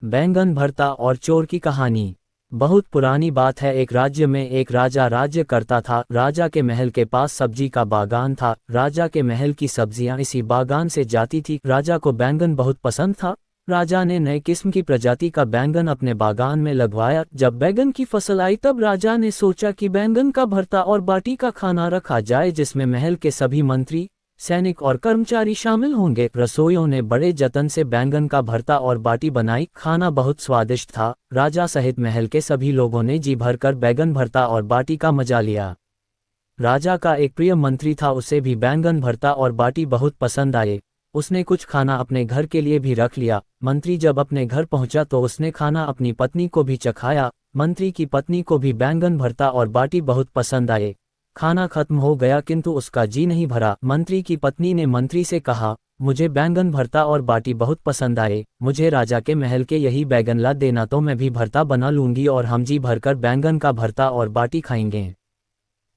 बैंगन भरता और चोर की कहानी। बहुत पुरानी बात है। एक राज्य में एक राजा राज्य करता था। राजा के महल के पास सब्जी का बागान था। राजा के महल की सब्जियां इसी बागान से जाती थी। राजा को बैंगन बहुत पसंद था। राजा ने नए किस्म की प्रजाति का बैंगन अपने बागान में लगवाया। जब बैंगन की फसल आई तब राजा ने सोचा कि बैंगन का भरता और बाटी का खाना रखा जाए, जिसमें महल के सभी मंत्री, सैनिक और कर्मचारी शामिल होंगे। रसोइयों ने बड़े जतन से बैंगन का भरता और बाटी बनाई। खाना बहुत स्वादिष्ट था। राजा सहित महल के सभी लोगों ने जी भरकर बैंगन भरता और बाटी का मजा लिया। राजा का एक प्रिय मंत्री था, उसे भी बैंगन भरता और बाटी बहुत पसंद आए। उसने कुछ खाना अपने घर के लिए भी रख लिया। मंत्री जब अपने घर पहुंचा तो उसने खाना अपनी पत्नी को भी चखाया। मंत्री की पत्नी को भी बैंगन भरता और बाटी बहुत पसंद आए। खाना खत्म हो गया किंतु उसका जी नहीं भरा। मंत्री की पत्नी ने मंत्री से कहा, मुझे बैंगन भरता और बाटी बहुत पसंद आए, मुझे राजा के महल के यही बैंगन ला देना तो मैं भी भरता बना लूंगी और हम जी भरकर बैंगन का भरता और बाटी खाएंगे।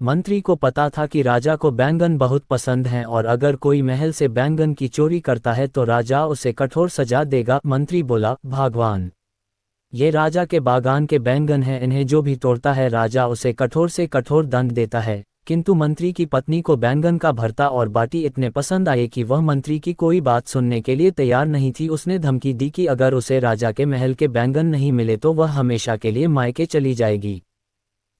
मंत्री को पता था कि राजा को बैंगन बहुत पसंद हैं और अगर कोई महल से बैंगन की चोरी करता है तो राजा उसे कठोर सजा देगा। मंत्री बोला, भगवान, ये राजा के बागान के बैंगन हैं, इन्हें जो भी तोड़ता है राजा उसे कठोर से कठोर दंड देता है। किंतु मंत्री की पत्नी को बैंगन का भरता और बाटी इतने पसंद आए कि वह मंत्री की कोई बात सुनने के लिए तैयार नहीं थी। उसने धमकी दी कि अगर उसे राजा के महल के बैंगन नहीं मिले तो वह हमेशा के लिए मायके चली जाएगी।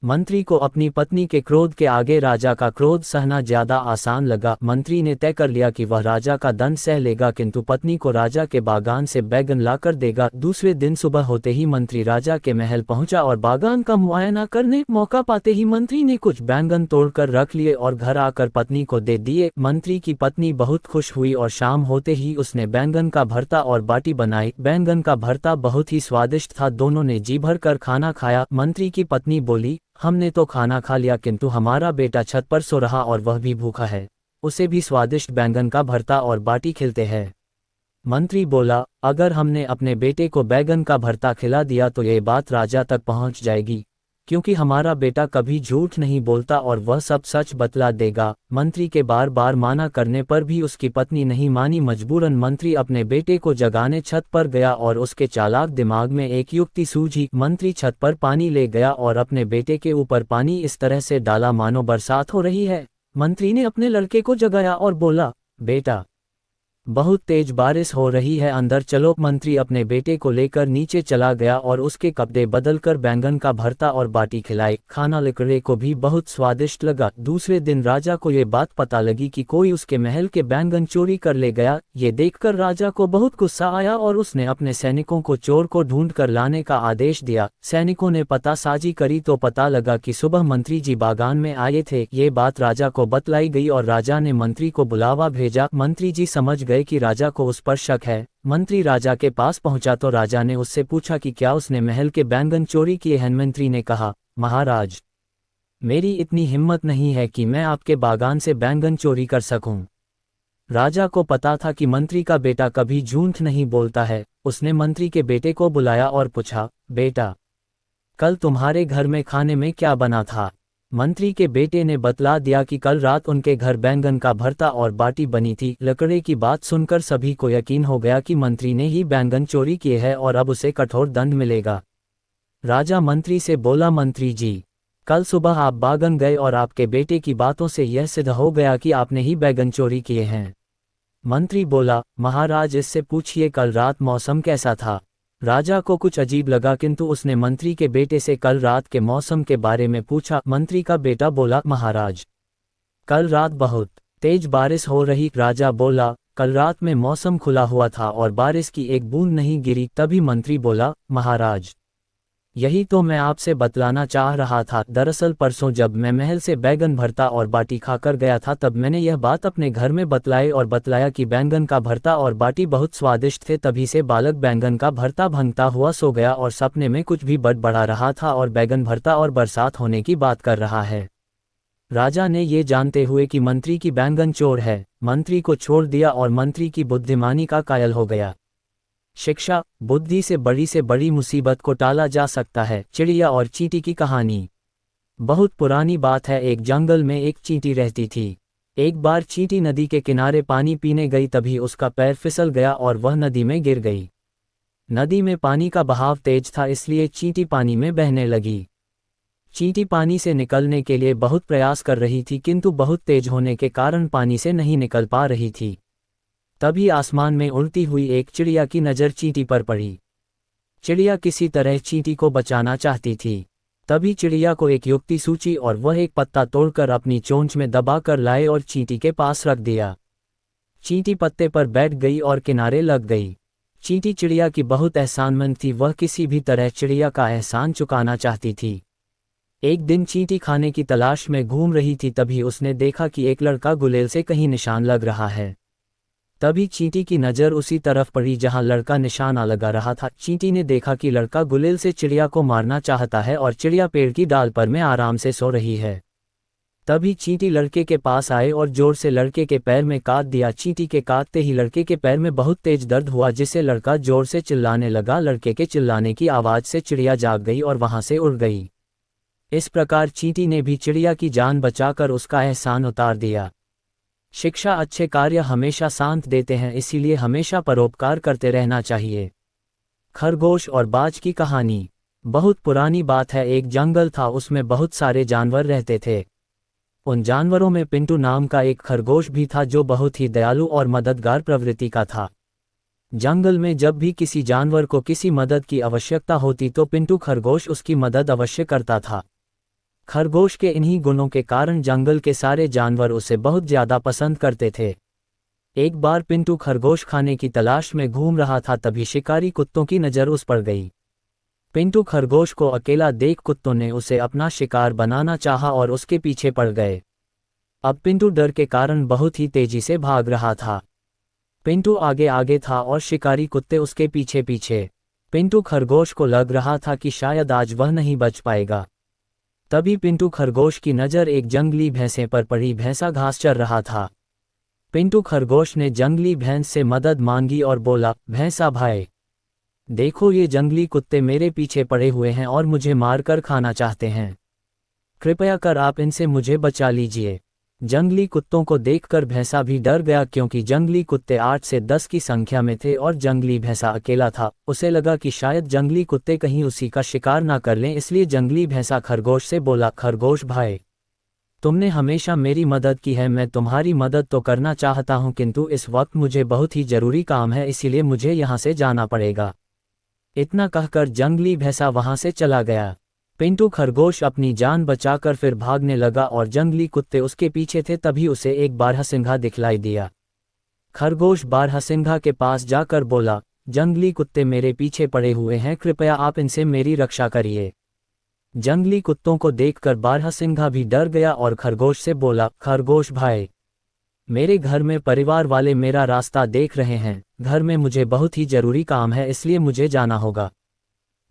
मंत्री को अपनी पत्नी के क्रोध के आगे राजा का क्रोध सहना ज्यादा आसान लगा। मंत्री ने तय कर लिया कि वह राजा का दंड सह लेगा किंतु पत्नी को राजा के बागान से बैंगन लाकर देगा। दूसरे दिन सुबह होते ही मंत्री राजा के महल पहुंचा और बागान का मुआयना करने मौका पाते ही मंत्री ने कुछ बैंगन तोड़कर रख लिए और घर आकर पत्नी को दे दिए। मंत्री की पत्नी बहुत खुश हुई और शाम होते ही उसने बैंगन का भरता और बाटी बनाई। बैंगन का भरता बहुत ही स्वादिष्ट था। दोनों ने जी भर कर खाना खाया। मंत्री की पत्नी बोली, हमने तो खाना खा लिया किंतु हमारा बेटा छत पर सो रहा और वह भी भूखा है, उसे भी स्वादिष्ट बैंगन का भरता और बाटी खिलते हैं। मंत्री बोला, अगर हमने अपने बेटे को बैंगन का भरता खिला दिया तो ये बात राजा तक पहुंच जाएगी, क्योंकि हमारा बेटा कभी झूठ नहीं बोलता और वह सब सच बतला देगा। मंत्री के बार बार माना करने पर भी उसकी पत्नी नहीं मानी। मजबूरन मंत्री अपने बेटे को जगाने छत पर गया और उसके चालाक दिमाग में एक युक्ति सूझी। मंत्री छत पर पानी ले गया और अपने बेटे के ऊपर पानी इस तरह से डाला मानो बरसात हो रही है। मंत्री ने अपने लड़के को जगाया और बोला, बेटा, बहुत तेज बारिश हो रही है, अंदर चलो। मंत्री अपने बेटे को लेकर नीचे चला गया और उसके कपड़े बदलकर बैंगन का भरता और बाटी खिलाई। खाना लड़के को भी बहुत स्वादिष्ट लगा। दूसरे दिन राजा को ये बात पता लगी कि कोई उसके महल के बैंगन चोरी कर ले गया। ये देखकर राजा को बहुत गुस्सा आया और उसने अपने सैनिकों को चोर को ढूंढ कर लाने का आदेश दिया। सैनिकों ने पतासाजी करी तो पता लगा कि सुबह मंत्री जी बागान में आए थे। ये बात राजा को बतलाई गई और राजा ने मंत्री को बुलावा भेजा। मंत्री जी समझ गए कि राजा को उस पर शक है। मंत्री राजा के पास पहुंचा तो राजा ने उससे पूछा कि क्या उसने महल के बैंगन चोरी किए हैं। मंत्री ने कहा, महाराज, मेरी इतनी हिम्मत नहीं है कि मैं आपके बागान से बैंगन चोरी कर सकूं। राजा को पता था कि मंत्री का बेटा कभी झूठ नहीं बोलता है। उसने मंत्री के बेटे को बुलाया और पूछा, बेटा, कल तुम्हारे घर में खाने में क्या बना था। मंत्री के बेटे ने बतला दिया कि कल रात उनके घर बैंगन का भरता और बाटी बनी थी। लड़के की बात सुनकर सभी को यकीन हो गया कि मंत्री ने ही बैंगन चोरी किए हैं और अब उसे कठोर दंड मिलेगा। राजा मंत्री से बोला, मंत्री जी, कल सुबह आप बागान गए और आपके बेटे की बातों से यह सिद्ध हो गया कि आपने ही बैंगन चोरी किए हैं। मंत्री बोला, महाराज, इससे पूछिए कल रात मौसम कैसा था। राजा को कुछ अजीब लगा किंतु उसने मंत्री के बेटे से कल रात के मौसम के बारे में पूछा। मंत्री का बेटा बोला, महाराज, कल रात बहुत तेज बारिश हो रही। राजा बोला, कल रात में मौसम खुला हुआ था और बारिश की एक बूंद नहीं गिरी। तभी मंत्री बोला, महाराज, यही तो मैं आपसे बतलाना चाह रहा था। दरअसल परसों जब मैं महल से बैंगन भरता और बाटी खाकर गया था तब मैंने यह बात अपने घर में बतलाई और बतलाया कि बैंगन का भरता और बाटी बहुत स्वादिष्ट थे। तभी से बालक बैंगन का भरता भंगता हुआ सो गया और सपने में कुछ भी बड़बड़ा रहा था और बैंगन भरता और बरसात होने की बात कर रहा है। राजा ने ये जानते हुए कि मंत्री की बैंगन चोर है, मंत्री को छोड़ दिया और मंत्री की बुद्धिमानी का कायल हो गया। शिक्षा, बुद्धि से बड़ी मुसीबत को टाला जा सकता है। चिड़िया और चींटी की कहानी। बहुत पुरानी बात है। एक जंगल में एक चींटी रहती थी। एक बार चींटी नदी के किनारे पानी पीने गई, तभी उसका पैर फिसल गया और वह नदी में गिर गई। नदी में पानी का बहाव तेज था, इसलिए चींटी पानी में बहने लगी। चींटी पानी से निकलने के लिए बहुत प्रयास कर रही थी, किंतु बहुत तेज होने के कारण पानी से नहीं निकल पा रही थी। तभी आसमान में उड़ती हुई एक चिड़िया की नज़र चींटी पर पड़ी। चिड़िया किसी तरह चींटी को बचाना चाहती थी। तभी चिड़िया को एक युक्ति सूझी और वह एक पत्ता तोड़कर अपनी चोंच में दबाकर लाए और चींटी के पास रख दिया। चींटी पत्ते पर बैठ गई और किनारे लग गई। चींटी चिड़िया की बहुत एहसानमंद थी, वह किसी भी तरह चिड़िया का एहसान चुकाना चाहती थी। एक दिन चींटी खाने की तलाश में घूम रही थी, तभी उसने देखा कि एक लड़का गुलेल से कहीं निशान लग रहा है। तभी चींटी की नज़र उसी तरफ पड़ी जहां लड़का निशाना लगा रहा था। चींटी ने देखा कि लड़का गुलेल से चिड़िया को मारना चाहता है और चिड़िया पेड़ की डाल पर में आराम से सो रही है। तभी चींटी लड़के के पास आए और जोर से लड़के के पैर में काट दिया। चींटी के काटते ही लड़के के पैर में बहुत तेज दर्द हुआ, जिससे लड़का जोर से चिल्लाने लगा। लड़के के चिल्लाने की आवाज़ से चिड़िया जाग गई और वहां से उड़ गई। इस प्रकार चींटी ने भी चिड़िया की जान बचाकर उसका एहसान उतार दिया। शिक्षा अच्छे कार्य हमेशा शांत देते हैं, इसीलिए हमेशा परोपकार करते रहना चाहिए। खरगोश और बाज की कहानी। बहुत पुरानी बात है, एक जंगल था, उसमें बहुत सारे जानवर रहते थे। उन जानवरों में पिंटू नाम का एक खरगोश भी था, जो बहुत ही दयालु और मददगार प्रवृत्ति का था। जंगल में जब भी किसी जानवर को किसी मदद की आवश्यकता होती तो पिंटू खरगोश उसकी मदद अवश्य करता था। खरगोश के इन्हीं गुणों के कारण जंगल के सारे जानवर उसे बहुत ज़्यादा पसंद करते थे। एक बार पिंटू खरगोश खाने की तलाश में घूम रहा था, तभी शिकारी कुत्तों की नज़र उस पर गई। पिंटू खरगोश को अकेला देख कुत्तों ने उसे अपना शिकार बनाना चाहा और उसके पीछे पड़ गए। अब पिंटू डर के कारण बहुत ही तेजी से भाग रहा था। पिंटू आगे आगे था और शिकारी कुत्ते उसके पीछे पीछे। पिंटू खरगोश को लग रहा था कि शायद आज वह नहीं बच पाएगा। तभी पिंटू खरगोश की नज़र एक जंगली भैंसे पर पड़ी। भैंसा घास चर रहा था। पिंटू खरगोश ने जंगली भैंस से मदद मांगी और बोला, भैंसा भाई, देखो ये जंगली कुत्ते मेरे पीछे पड़े हुए हैं और मुझे मारकर खाना चाहते हैं। कृपया कर आप इनसे मुझे बचा लीजिए। जंगली कुत्तों को देखकर भैंसा भी डर गया, क्योंकि जंगली कुत्ते 8 से 10 की संख्या में थे और जंगली भैंसा अकेला था। उसे लगा कि शायद जंगली कुत्ते कहीं उसी का शिकार ना कर लें, इसलिए जंगली भैंसा खरगोश से बोला, खरगोश भाई, तुमने हमेशा मेरी मदद की है, मैं तुम्हारी मदद तो करना चाहता हूं, किंतु इस वक्त मुझे बहुत ही जरूरी काम है, इसीलिए मुझे यहाँ से जाना पड़ेगा। इतना कहकर जंगली भैंसा वहां से चला गया। पिंटू खरगोश अपनी जान बचाकर फिर भागने लगा और जंगली कुत्ते उसके पीछे थे। तभी उसे एक बारहसिंघा दिखलाई दिया। खरगोश बारहसिंघा के पास जाकर बोला, जंगली कुत्ते मेरे पीछे पड़े हुए हैं, कृपया आप इनसे मेरी रक्षा करिए। जंगली कुत्तों को देखकर बारहसिंघा भी डर गया और खरगोश से बोला, खरगोश भाई, मेरे घर में परिवार वाले मेरा रास्ता देख रहे हैं, घर में मुझे बहुत ही जरूरी काम है, इसलिए मुझे जाना होगा।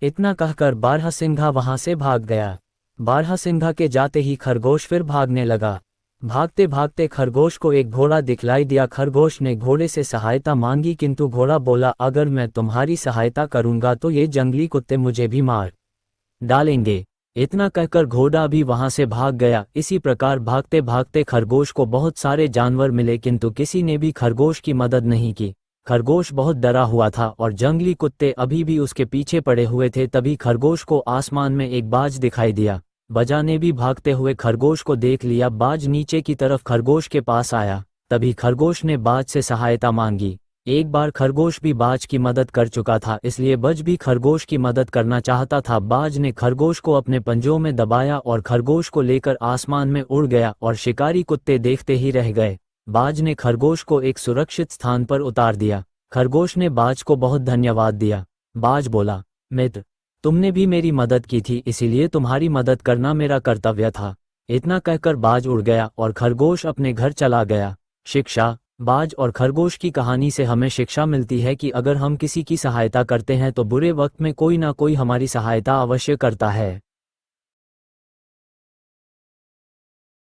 इतना कहकर बारहसिंघा वहां से भाग गया। बारहसिंघा के जाते ही खरगोश फिर भागने लगा। भागते भागते खरगोश को एक घोड़ा दिखलाई दिया। खरगोश ने घोड़े से सहायता मांगी, किंतु घोड़ा बोला, अगर मैं तुम्हारी सहायता करूंगा तो ये जंगली कुत्ते मुझे भी मार डालेंगे। इतना कहकर घोड़ा भी वहां से भाग गया। इसी प्रकार भागते भागते खरगोश को बहुत सारे जानवर मिले, किंतु किसी ने भी खरगोश की मदद नहीं की। खरगोश बहुत डरा हुआ था और जंगली कुत्ते अभी भी उसके पीछे पड़े हुए थे। तभी खरगोश को आसमान में एक बाज दिखाई दिया। बाज ने भी भागते हुए खरगोश को देख लिया। बाज नीचे की तरफ खरगोश के पास आया। तभी खरगोश ने बाज से सहायता मांगी। एक बार खरगोश भी बाज की मदद कर चुका था, इसलिए बाज भी खरगोश की मदद करना चाहता था। बाज ने खरगोश को अपने पंजों में दबाया और खरगोश को लेकर आसमान में उड़ गया और शिकारी कुत्ते देखते ही रह गए। बाज ने खरगोश को एक सुरक्षित स्थान पर उतार दिया। खरगोश ने बाज को बहुत धन्यवाद दिया। बाज बोला, मित्र, तुमने भी मेरी मदद की थी, इसीलिए तुम्हारी मदद करना मेरा कर्तव्य था। इतना कहकर बाज उड़ गया और खरगोश अपने घर चला गया। शिक्षा। बाज और खरगोश की कहानी से हमें शिक्षा मिलती है कि अगर हम किसी की सहायता करते हैं तो बुरे वक्त में कोई ना कोई हमारी सहायता अवश्य करता है।